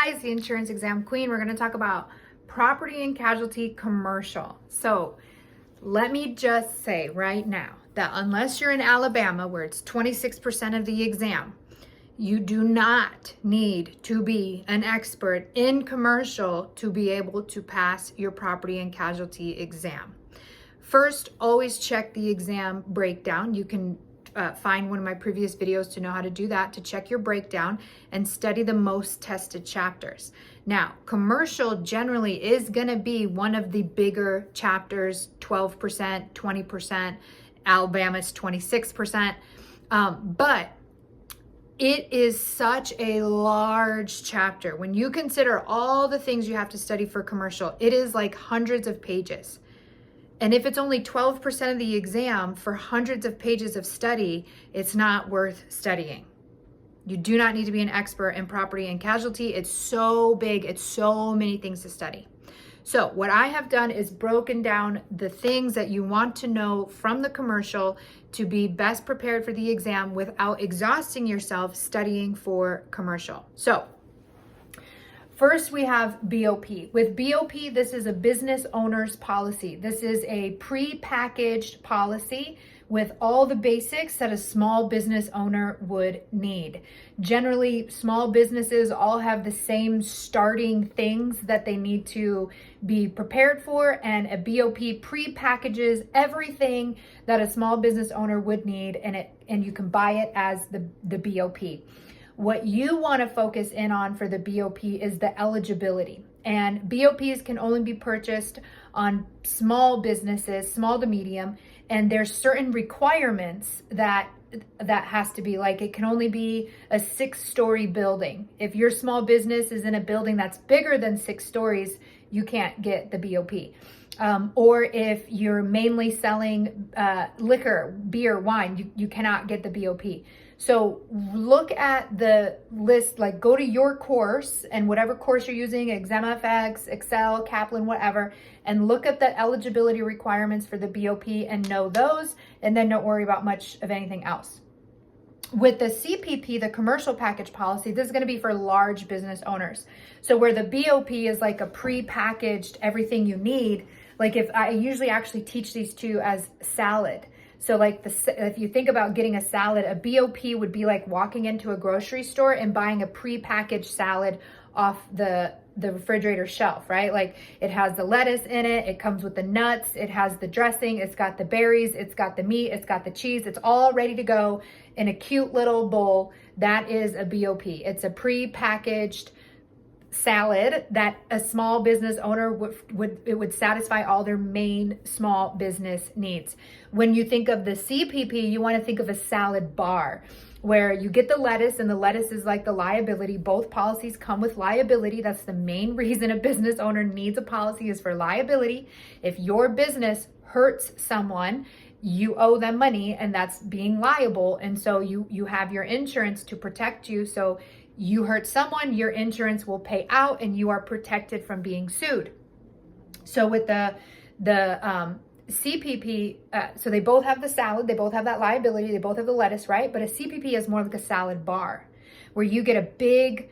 Hi, it's the Insurance Exam Queen. We're going to talk about property and casualty commercial. So let me just say right now that unless you're in Alabama, where it's 26% of the exam, you do not need to be an expert in commercial to be able to pass your property and casualty exam. First, always check the exam breakdown. You can find one of my previous videos to know how to do that, to check your breakdown and study the most tested chapters. Now, commercial generally is going to be one of the bigger chapters, 12%, 20%, Alabama's 26%. But it is such a large chapter. When you consider all the things you have to study for commercial, it is like hundreds of pages. And if it's only 12% of the exam for hundreds of pages of study, it's not worth studying. You do not need to be an expert in property and casualty. It's so big. It's so many things to study. So what I have done is broken down the things that you want to know from the commercial to be best prepared for the exam without exhausting yourself studying for commercial. So first, we have BOP. With BOP, this is a business owner's policy. This is a pre-packaged policy with all the basics that a small business owner would need. Generally, small businesses all have the same starting things that they need to be prepared for, and a BOP pre-packages everything that a small business owner would need, and you can buy it as the BOP. What you want to focus in on for the BOP is the eligibility. And BOPs can only be purchased on small businesses, small to medium, and there's certain requirements that has to be, like, it can only be a 6-story building. If your small business is in a building that's bigger than 6 stories, you can't get the BOP. Or if you're mainly selling liquor, beer, wine, you cannot get the BOP. So look at the list, like go to your course and whatever course you're using, ExamFX, Excel, Kaplan, whatever, and look at the eligibility requirements for the BOP and know those, and then don't worry about much of anything else. With the CPP, the commercial package policy, this is going to be for large business owners. So where the BOP is like a pre-packaged everything you need, like if I usually actually teach these two as salad. So like if you think about getting a salad, a BOP would be like walking into a grocery store and buying a pre-packaged salad off the refrigerator shelf, right? Like it has the lettuce in it, it comes with the nuts, it has the dressing, it's got the berries, it's got the meat, it's got the cheese, it's all ready to go in a cute little bowl. That is a BOP. It's a pre-packaged salad that a small business owner would satisfy all their main small business needs. When you think of the CPP, you want to think of a salad bar where you get the lettuce, and the lettuce is like the liability. Both policies come with liability. That's the main reason a business owner needs a policy, is for liability. If your business hurts someone, you owe them money, and that's being liable. And so you have your insurance to protect you. So you hurt someone, your insurance will pay out and you are protected from being sued. So with the CPP, so they both have the salad, they both have that liability, they both have the lettuce, right? But a CPP is more like a salad bar where you get a big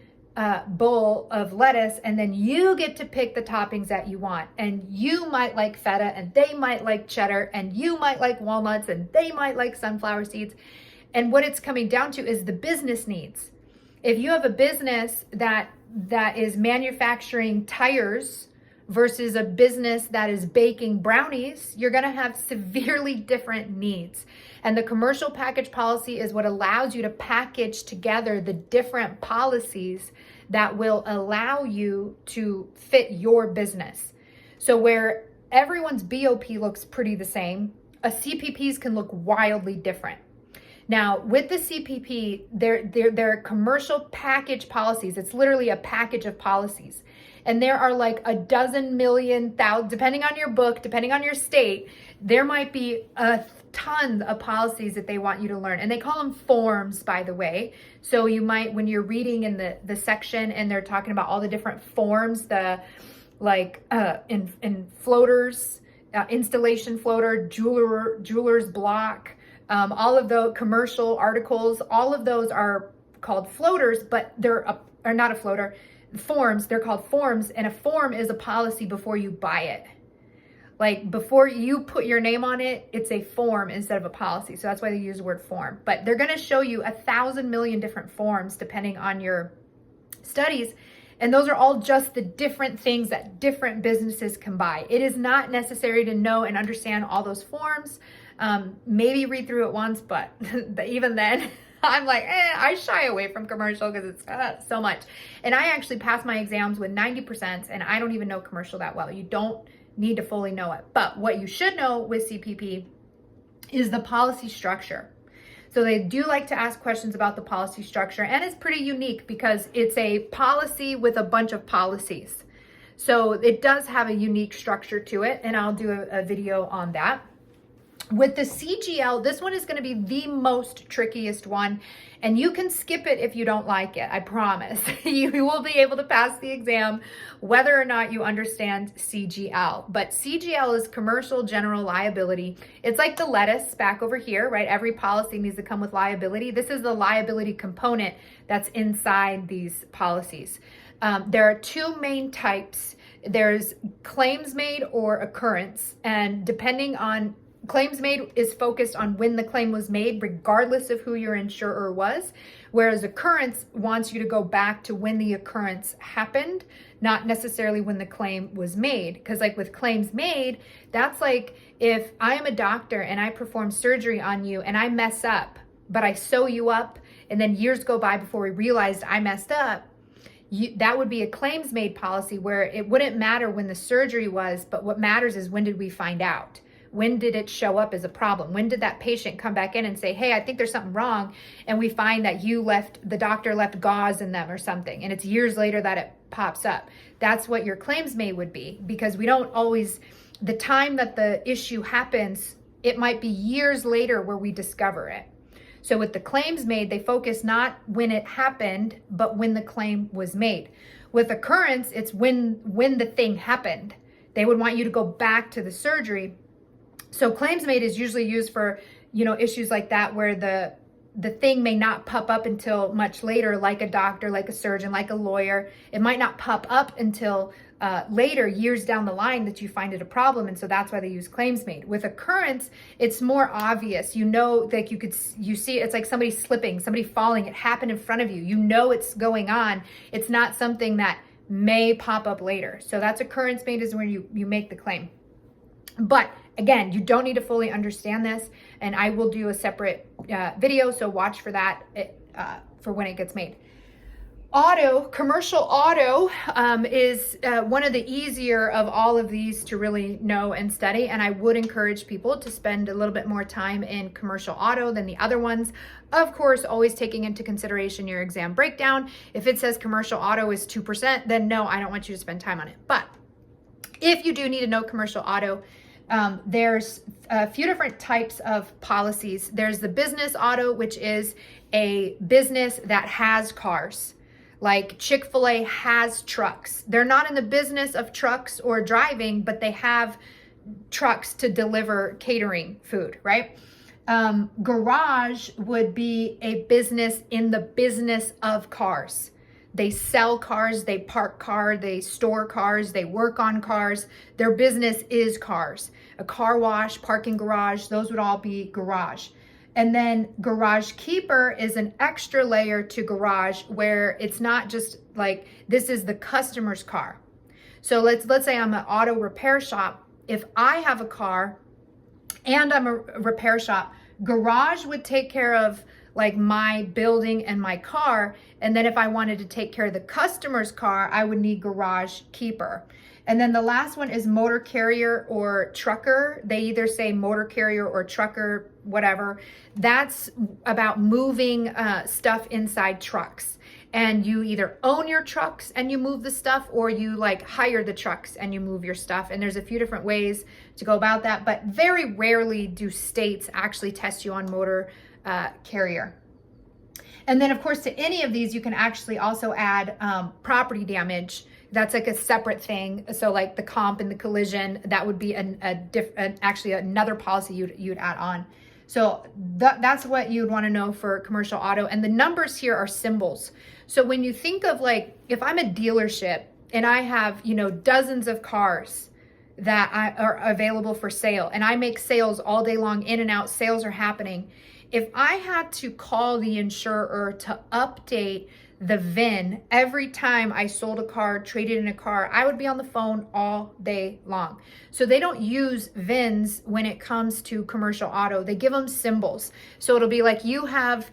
bowl of lettuce, and then you get to pick the toppings that you want. And you might like feta, and they might like cheddar, and you might like walnuts, and they might like sunflower seeds. And what it's coming down to is the business needs. If you have a business that is manufacturing tires versus a business that is baking brownies, you're going to have severely different needs. And the commercial package policy is what allows you to package together the different policies that will allow you to fit your business. So where everyone's BOP looks pretty the same, a CPP's can look wildly different. Now, with the CPP, they're commercial package policies. It's literally a package of policies. And there are like a dozen million, thousand, depending on your book, depending on your state, there might be a ton of policies that they want you to learn. And they call them forms, by the way. So you might, when you're reading in the section and they're talking about all the different forms, in floaters, installation floater, jeweler's block, all of the commercial articles, all of those are called floaters, but are not a floater. forms, they're called forms, and a form is a policy before you buy it. Like before you put your name on it, it's a form instead of a policy. So that's why they use the word form. But they're going to show you 1,000 million different forms depending on your studies. And those are all just the different things that different businesses can buy. It is not necessary to know and understand all those forms. Maybe read through it once, but even then, I'm like, I shy away from commercial because it's so much. And I actually passed my exams with 90%, and I don't even know commercial that well. You don't need to fully know it. But what you should know with CPP is the policy structure. So they do like to ask questions about the policy structure, and it's pretty unique because it's a policy with a bunch of policies. So it does have a unique structure to it, and I'll do a video on that. With the CGL, this one is going to be the most trickiest one, and you can skip it if you don't like it. I promise. You will be able to pass the exam whether or not you understand CGL. But CGL is commercial general liability. It's like the lettuce back over here, right? Every policy needs to come with liability. This is the liability component that's inside these policies. There are two main types. There's claims made or occurrence, and depending on claims made is focused on when the claim was made, regardless of who your insurer was, whereas occurrence wants you to go back to when the occurrence happened, not necessarily when the claim was made. Because like with claims made, that's like if I am a doctor and I perform surgery on you and I mess up, but I sew you up, and then years go by before we realized I messed up, that would be a claims made policy where it wouldn't matter when the surgery was, but what matters is when did we find out? When did it show up as a problem? When did that patient come back in and say, hey, I think there's something wrong, and we find that the doctor left gauze in them or something, and it's years later that it pops up. That's what your claims made would be, because we don't always, the time that the issue happens, it might be years later where we discover it. So with the claims made, they focus not when it happened, but when the claim was made. With occurrence, it's when the thing happened. They would want you to go back to the surgery. So claims made is usually used for, issues like that where the thing may not pop up until much later, like a doctor, like a surgeon, like a lawyer. It might not pop up until later, years down the line, that you find it a problem. And so that's why they use claims made. With occurrence, it's more obvious. Like you see, it's like somebody slipping, somebody falling. It happened in front of you. You know it's going on. It's not something that may pop up later. So that's occurrence made, is when you make the claim. But again, you don't need to fully understand this, and I will do a separate video, so watch for that for when it gets made. Commercial auto is one of the easier of all of these to really know and study, and I would encourage people to spend a little bit more time in commercial auto than the other ones. Of course, always taking into consideration your exam breakdown. If it says commercial auto is 2%, then no, I don't want you to spend time on it. But if you do need to know commercial auto, there's a few different types of policies. There's the business auto, which is a business that has cars. Like Chick-fil-A has trucks. They're not in the business of trucks or driving, but they have trucks to deliver catering food, right? Garage would be a business in the business of cars. They sell cars, they park cars, they store cars, they work on cars. Their business is cars. A car wash, parking garage, those would all be garage. And then garage keeper is an extra layer to garage where it's not just like, this is the customer's car. So let's say I'm an auto repair shop. If I have a car and I'm a repair shop, garage would take care of like my building and my car. And then if I wanted to take care of the customer's car, I would need garage keeper. And then the last one is motor carrier or trucker. They either say motor carrier or trucker, whatever. That's about moving stuff inside trucks. And you either own your trucks and you move the stuff, or you like hire the trucks and you move your stuff. And there's a few different ways to go about that, but very rarely do states actually test you on motor carrier. And then of course to any of these, you can actually also add property damage. That's like a separate thing. So like the comp and the collision, that would be actually another policy you'd add on. So that's what you'd want to know for commercial auto. And the numbers here are symbols. So when you think of like, if I'm a dealership and I have, dozens of cars that are available for sale and I make sales all day long, in and out, sales are happening. If I had to call the insurer to update the VIN every time I sold a car, traded in a car, I would be on the phone all day long. So they don't use VINs when it comes to commercial auto. They give them symbols. So it'll be like, you have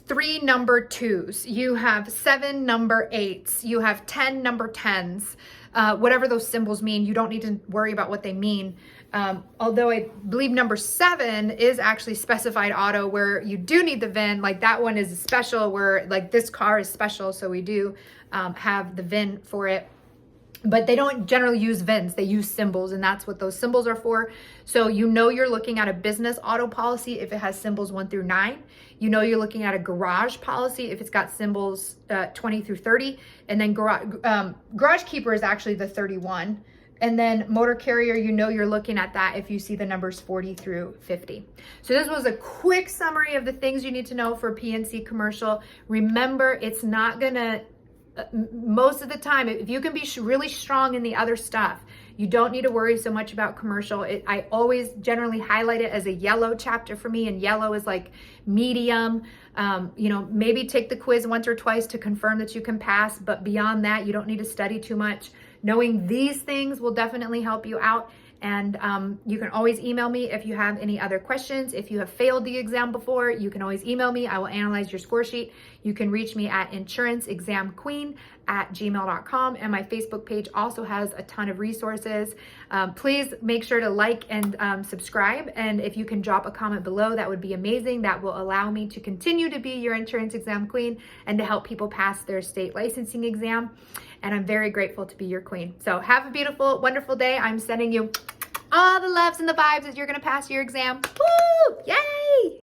3 number 2s, you have 7 number 8s, you have 10 number 10s, whatever those symbols mean. You don't need to worry about what they mean. Although I believe number 7 is actually specified auto, where you do need the VIN. Like that one is special, where like this car is special, so we do have the VIN for it. But they don't generally use VINs, they use symbols, and that's what those symbols are for. So you're looking at a business auto policy if it has symbols 1 through 9. You're looking at a garage policy if it's got symbols 20 through 30. And then garage keeper is actually the 31. And then motor carrier, you're looking at that if you see the numbers 40 through 50. So this was a quick summary of the things you need to know for PNC commercial. Remember, it's not gonna, most of the time, if you can be really strong in the other stuff, you don't need to worry so much about commercial. I always generally highlight it as a yellow chapter for me, and yellow is like medium. Maybe take the quiz once or twice to confirm that you can pass, but beyond that, you don't need to study too much. Knowing these things will definitely help you out. And you can always email me if you have any other questions. If you have failed the exam before, you can always email me. I will analyze your score sheet. You can reach me at insuranceexamqueen@gmail.com. And my Facebook page also has a ton of resources. Please make sure to like and subscribe. And if you can drop a comment below, that would be amazing. That will allow me to continue to be your insurance exam queen and to help people pass their state licensing exam. And I'm very grateful to be your queen. So have a beautiful, wonderful day. I'm sending you all the loves and the vibes as you're gonna pass your exam. Woo! Yay!